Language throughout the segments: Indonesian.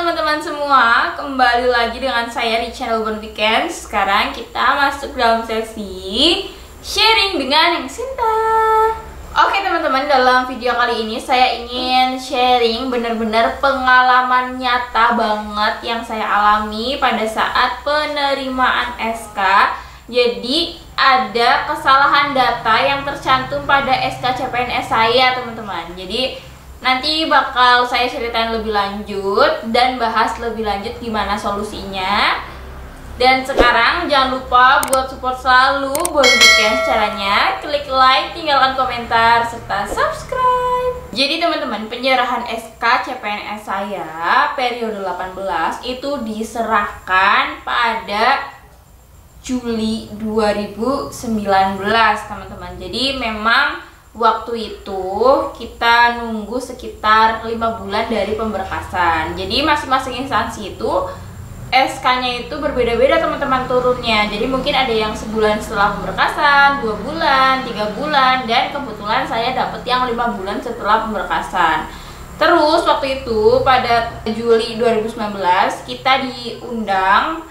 teman-teman semua, kembali lagi dengan saya di channel Born Weekend. Sekarang kita masuk dalam sesi sharing dengan yang Sinta. Oke teman-teman, dalam video kali ini saya ingin sharing benar-benar pengalaman nyata banget yang saya alami pada saat penerimaan SK. Jadi ada kesalahan data yang tercantum pada SK CPNS saya teman-teman. Jadi nanti bakal saya ceritain lebih lanjut dan bahas lebih lanjut gimana solusinya. Dan sekarang jangan lupa buat support selalu Born Weekend. Caranya klik like, tinggalkan komentar, serta subscribe. Jadi teman-teman, penyerahan SK CPNS saya periode 18 itu diserahkan pada Juli 2019 teman-teman. Jadi memang waktu itu kita nunggu sekitar 5 bulan dari pemberkasan. Jadi masing-masing instansi itu SK-nya itu berbeda-beda teman-teman turunnya. Jadi mungkin ada yang sebulan setelah pemberkasan, 2 bulan, 3 bulan, dan kebetulan saya dapat yang 5 bulan setelah pemberkasan. Terus waktu itu pada Juli 2019 kita diundang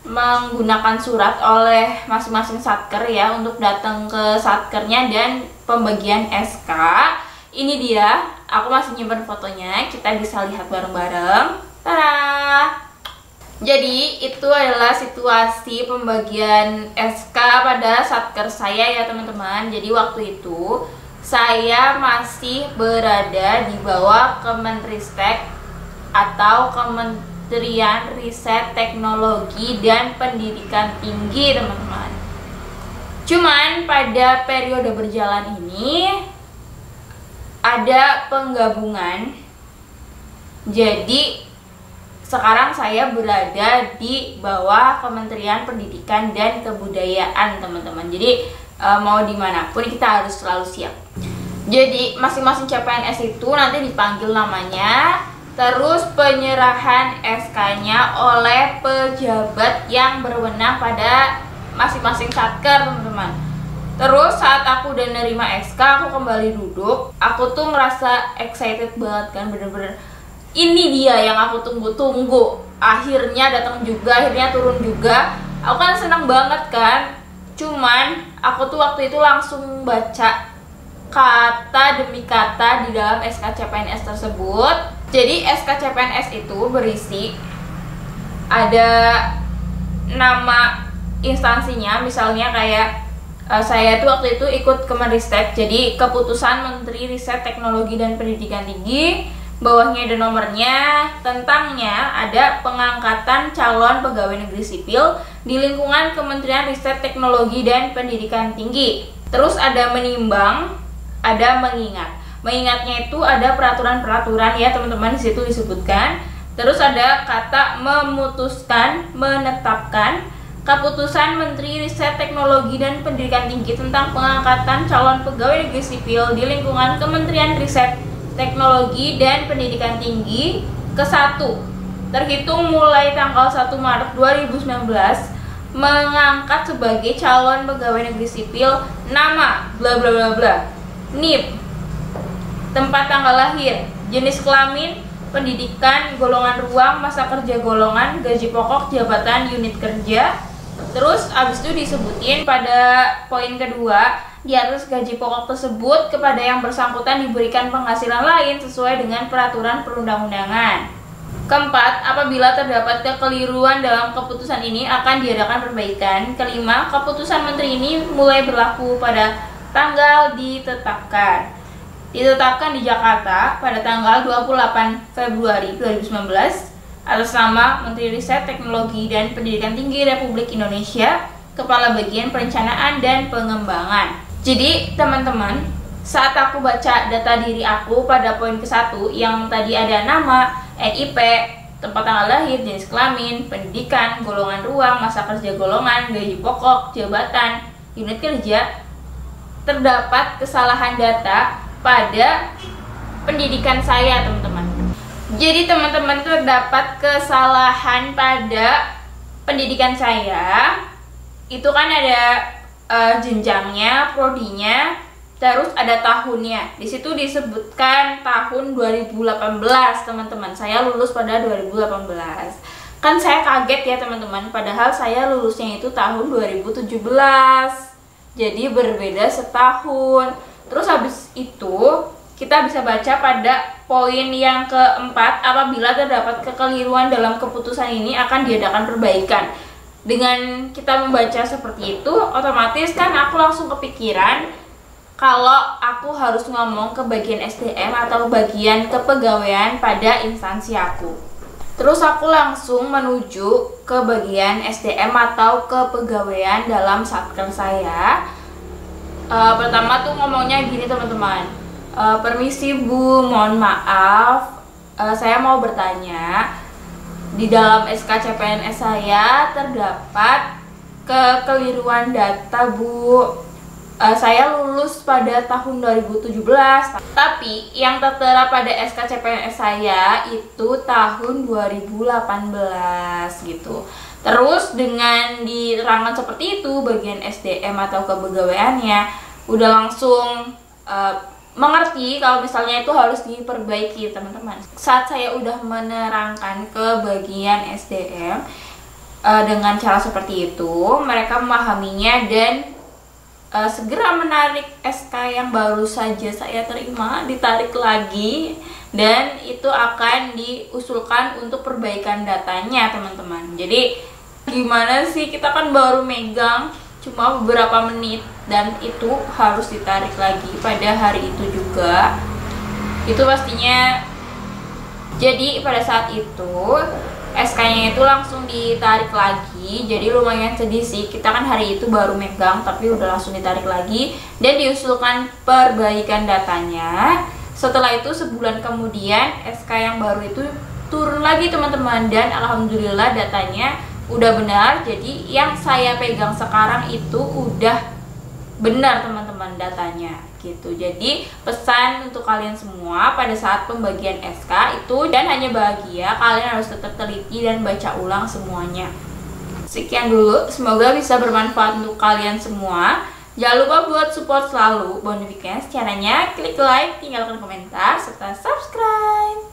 menggunakan surat oleh masing-masing satker ya untuk datang ke satkernya dan pembagian SK. Ini dia, aku masih nyimpan fotonya, kita bisa lihat bareng-bareng. Tada! Jadi itu adalah situasi pembagian SK pada satker saya ya teman-teman. Jadi waktu itu saya masih berada di bawah Kemenristek atau Kementerian Riset Teknologi dan Pendidikan Tinggi teman-teman. Cuman pada periode berjalan ini ada penggabungan. Jadi sekarang saya berada di bawah Kementerian Pendidikan dan Kebudayaan teman-teman. Jadi mau dimanapun kita harus selalu siap. Jadi masing-masing CPNS itu nanti dipanggil namanya, terus penyerahan SK-nya oleh pejabat yang berwenang pada masing-masing satker teman-teman. Terus saat aku udah nerima SK, aku kembali duduk. Aku tuh ngerasa excited banget kan, bener-bener ini dia yang aku tunggu-tunggu. Akhirnya datang juga, akhirnya turun juga. Aku kan senang banget kan. Cuman aku tuh waktu itu langsung baca kata demi kata di dalam SK CPNS tersebut. Jadi SK CPNS itu berisi ada nama instansinya, misalnya kayak saya tuh waktu itu ikut Kemenristek, jadi Keputusan Menteri Riset Teknologi dan Pendidikan Tinggi. Bawahnya ada nomornya, tentangnya ada pengangkatan calon pegawai negeri sipil di lingkungan Kementerian Riset Teknologi dan Pendidikan Tinggi. Terus ada menimbang, ada mengingat. Mengingatnya itu ada peraturan-peraturan ya teman-teman, di situ disebutkan. Terus ada kata memutuskan, menetapkan Keputusan Menteri Riset Teknologi dan Pendidikan Tinggi tentang pengangkatan calon pegawai negeri sipil di lingkungan Kementerian Riset Teknologi dan Pendidikan Tinggi ke-1 terhitung mulai tanggal 1 Maret 2019 mengangkat sebagai calon pegawai negeri sipil nama bla bla bla bla, NIP, tempat tanggal lahir, jenis kelamin, pendidikan, golongan ruang, masa kerja golongan, gaji pokok, jabatan, unit kerja. Terus abis itu disebutin pada poin kedua, di atas gaji pokok tersebut kepada yang bersangkutan diberikan penghasilan lain sesuai dengan peraturan perundang-undangan. Keempat, apabila terdapat kekeliruan dalam keputusan ini akan diadakan perbaikan. Kelima, keputusan menteri ini mulai berlaku pada tanggal ditetapkan. Ditetapkan di Jakarta pada tanggal 28 Februari 2019 atas nama Menteri Riset Teknologi dan Pendidikan Tinggi Republik Indonesia, Kepala Bagian Perencanaan dan Pengembangan. Jadi teman-teman, saat aku baca data diri aku pada poin ke-1 yang tadi ada nama, NIP, tempat tanggal lahir, jenis kelamin, pendidikan, golongan ruang, masa kerja golongan, gaji pokok, jabatan, unit kerja, terdapat kesalahan data pada pendidikan saya teman-teman. Jadi teman-teman terdapat kesalahan pada pendidikan saya. Itu kan ada jenjangnya, prodinya, Terus ada tahunnya. Di situ disebutkan tahun 2018, teman-teman. Saya lulus pada 2018. Kan saya kaget ya, teman-teman. Padahal saya lulusnya itu tahun 2017. Jadi berbeda setahun. Terus habis itu kita bisa baca pada poin yang keempat, apabila terdapat kekeliruan dalam keputusan ini akan diadakan perbaikan. Dengan kita membaca seperti itu, otomatis kan aku langsung kepikiran kalau aku harus ngomong ke bagian SDM atau bagian kepegawaian pada instansi aku. Terus aku langsung menuju ke bagian SDM atau kepegawaian dalam satker saya. Pertama tuh ngomongnya gini, teman-teman. Permisi Bu, mohon maaf, saya mau bertanya. Di dalam SKCPNS saya terdapat kekeliruan data, Bu. Saya lulus pada tahun 2017, tapi yang tertera pada SKCPNS saya itu tahun 2018 gitu. Terus dengan diterangkan seperti itu, bagian SDM atau kepegawaiannya udah langsung mengerti kalau misalnya itu harus diperbaiki, teman-teman. Saat saya udah menerangkan ke bagian SDM dengan cara seperti itu, mereka memahaminya dan segera menarik SK yang baru saja saya terima, ditarik lagi, dan itu akan diusulkan untuk perbaikan datanya, teman-teman. Jadi gimana sih, kita kan baru megang cuma beberapa menit dan itu harus ditarik lagi pada hari itu juga. Itu pastinya. Jadi pada saat itu SK-nya itu langsung ditarik lagi. Jadi lumayan sedih sih, kita kan hari itu baru megang tapi udah langsung ditarik lagi dan diusulkan perbaikan datanya. Setelah itu sebulan kemudian SK yang baru itu turun lagi, teman-teman, dan alhamdulillah datanya udah benar. Jadi yang saya pegang sekarang itu udah benar, teman-teman, datanya gitu. Jadi pesan untuk kalian semua pada saat pembagian SK itu, dan hanya bahagia, kalian harus tetap teliti dan baca ulang semuanya. Sekian dulu, semoga bisa bermanfaat untuk kalian semua. Jangan lupa buat support selalu Bonificans. Caranya klik like, tinggalkan komentar, serta subscribe.